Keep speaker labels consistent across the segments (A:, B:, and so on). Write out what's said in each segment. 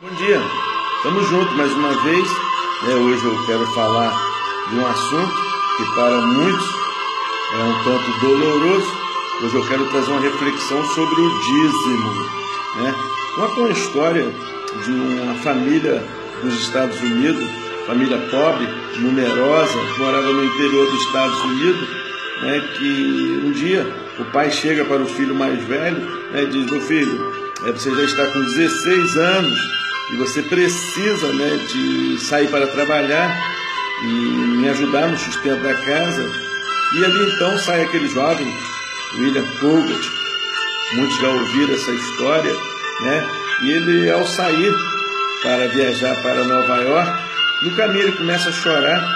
A: Bom dia, estamos juntos mais uma vez. Hoje eu quero falar de um assunto que para muitos é um tanto doloroso. Hoje eu quero trazer uma reflexão sobre o dízimo. Conta uma história de uma família dos Estados Unidos, família pobre, numerosa, que morava no interior dos Estados Unidos, que um dia o pai chega para o filho mais velho e diz: meu filho, você já está com 16 anos e você precisa de sair para trabalhar e me ajudar no sustento da casa. E ali então sai aquele jovem, William Colgate. Muitos já ouviram essa história, e ele, ao sair para viajar para Nova York, no caminho ele começa a chorar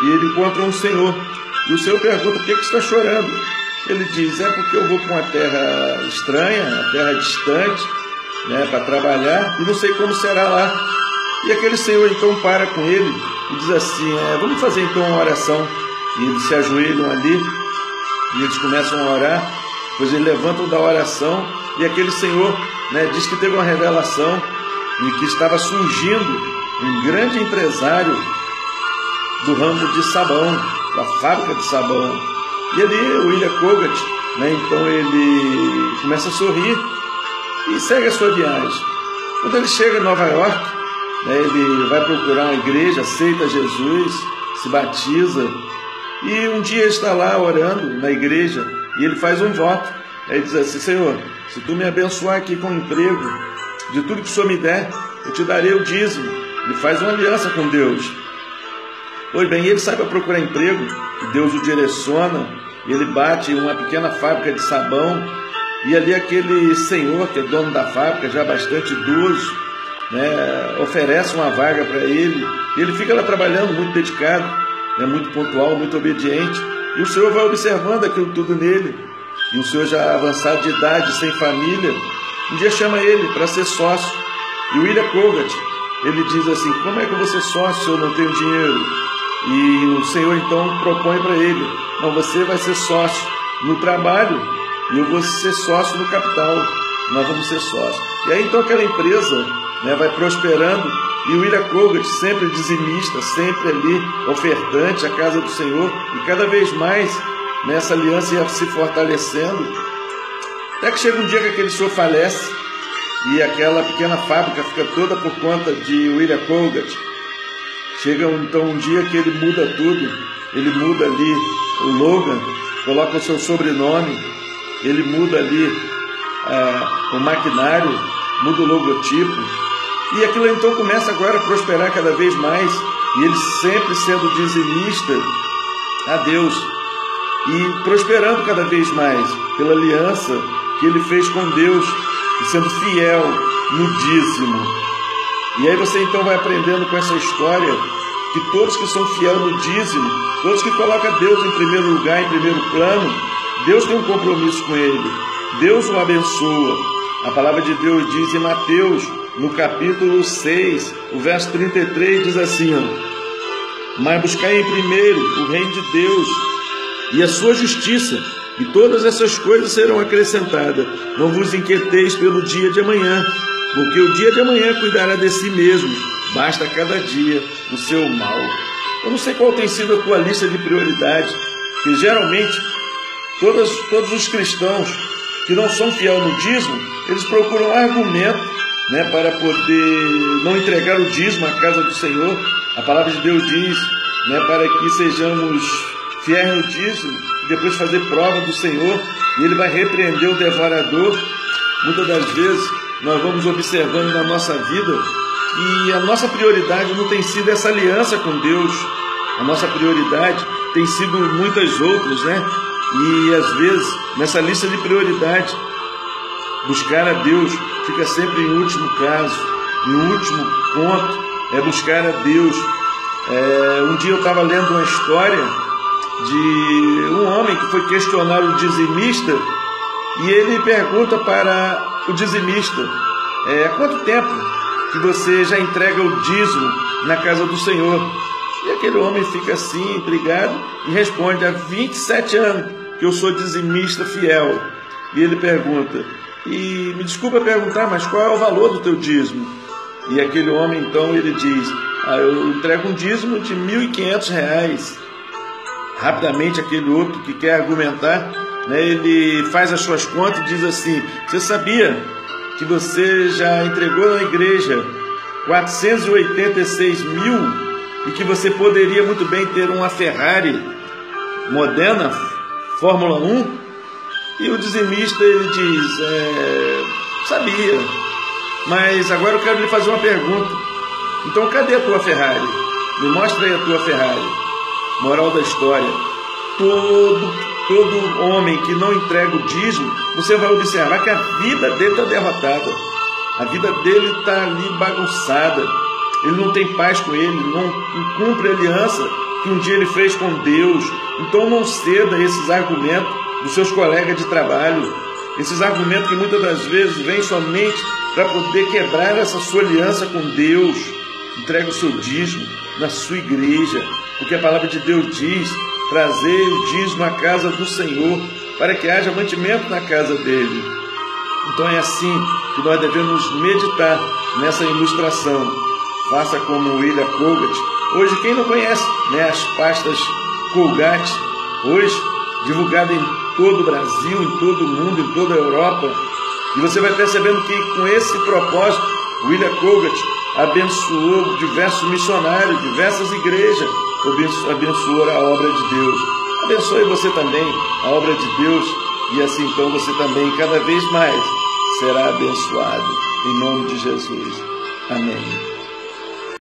A: e ele encontra um senhor. E o senhor pergunta: por que você está chorando? Ele diz: é porque eu vou para uma terra estranha, uma terra distante, para trabalhar, e não sei como será lá. E aquele senhor então para com ele e diz assim: vamos fazer então uma oração. E eles se ajoelham ali e eles começam a orar. Depois eles levantam da oração e aquele senhor diz que teve uma revelação e que estava surgindo um grande empresário do ramo de sabão, da fábrica de sabão. E ali o William Colgate, então ele começa a sorrir e segue a sua viagem. Quando ele chega em Nova York, ele vai procurar uma igreja, aceita Jesus, se batiza, e um dia está lá orando na igreja e ele faz um voto. Ele diz assim: Senhor, se tu me abençoar aqui com um emprego, de tudo que o Senhor me der, eu te darei o dízimo. Ele faz uma aliança com Deus. Pois bem, ele sai para procurar emprego, e Deus o direciona, ele bate em uma pequena fábrica de sabão, e ali aquele senhor, que é dono da fábrica, já bastante idoso, oferece uma vaga para ele. Ele fica lá trabalhando, muito dedicado, muito pontual, muito obediente, e o senhor vai observando aquilo tudo nele. E o senhor, já avançado de idade, sem família, um dia chama ele para ser sócio. E o William Colgate, ele diz assim: como é que eu vou ser sócio se eu não tenho dinheiro? E o senhor então propõe para ele: não, você vai ser sócio no trabalho e eu vou ser sócio no capital. Nós vamos ser sócios. E aí então aquela empresa vai prosperando, e o William Colgate, sempre dizimista, sempre ali ofertante à casa do Senhor, e cada vez mais essa aliança ia se fortalecendo, até que chega um dia que aquele senhor falece e aquela pequena fábrica fica toda por conta de William Colgate. Chega então um dia que ele muda tudo, ele muda ali o Logan, coloca o seu sobrenome, ele muda ali o maquinário, muda o logotipo, e aquilo então começa agora a prosperar cada vez mais, e ele sempre sendo dizimista a Deus, e prosperando cada vez mais, pela aliança que ele fez com Deus, e sendo fiel no dízimo. E aí você então vai aprendendo com essa história que todos que são fiel no dízimo, todos que colocam Deus em primeiro lugar, em primeiro plano, Deus tem um compromisso com ele, Deus o abençoa. A palavra de Deus diz em Mateus, no capítulo 6, o verso 33, diz assim: mas buscai em primeiro o reino de Deus e a sua justiça, e todas essas coisas serão acrescentadas. Não vos inquieteis pelo dia de amanhã, porque o dia de amanhã cuidará de si mesmo, basta cada dia o seu mal. Eu não sei qual tem sido a tua lista de prioridades, que geralmente todos os cristãos que não são fiéis no dízimo, eles procuram argumento para poder não entregar o dízimo à casa do Senhor. A palavra de Deus diz para que sejamos fiéis no dízimo e depois fazer prova do Senhor, e Ele vai repreender o devorador. Muitas das vezes nós vamos observando na nossa vida que a nossa prioridade não tem sido essa aliança com Deus, a nossa prioridade tem sido muitas outras, e às vezes nessa lista de prioridade, buscar a Deus fica sempre em último caso, em último ponto, é buscar a Deus. Um dia eu estava lendo uma história de um homem que foi questionar o dizimista, e ele pergunta para o dizimista: há quanto tempo que você já entrega o dízimo na casa do Senhor? E aquele homem fica assim, intrigado, e responde: há 27 anos que eu sou dizimista fiel. E ele pergunta: e me desculpa perguntar, mas qual é o valor do teu dízimo? E aquele homem, então, ele diz: eu entrego um dízimo de R$1.500. Rapidamente, aquele outro que quer argumentar, né, ele faz as suas contas e diz assim: você sabia que você já entregou na igreja 486 mil e que você poderia muito bem ter uma Ferrari moderna, Fórmula 1? E o dizimista, ele diz: sabia, mas agora eu quero lhe fazer uma pergunta. Então, cadê a tua Ferrari? Me mostra aí a tua Ferrari. Moral da história: todo homem que não entrega o dízimo, você vai observar que a vida dele está derrotada, a vida dele está ali bagunçada, ele não tem paz com ele, não cumpre a aliança que um dia ele fez com Deus. Então não ceda a esses argumentos dos seus colegas de trabalho, esses argumentos que muitas das vezes vêm somente para poder quebrar essa sua aliança com Deus. Entrega o seu dízimo na sua igreja, porque a palavra de Deus diz: trazer o dízimo à casa do Senhor, para que haja mantimento na casa dele. Então é assim que nós devemos meditar nessa ilustração. Faça como William Colgate. Hoje, quem não conhece, né, as pastas Colgate, hoje divulgada em todo o Brasil, em todo o mundo, em toda a Europa, e você vai percebendo que com esse propósito, William Colgate abençoou diversos missionários, diversas igrejas, abençoou a obra de Deus. Abençoe você também a obra de Deus, e assim então você também cada vez mais será abençoado, em nome de Jesus. Amém.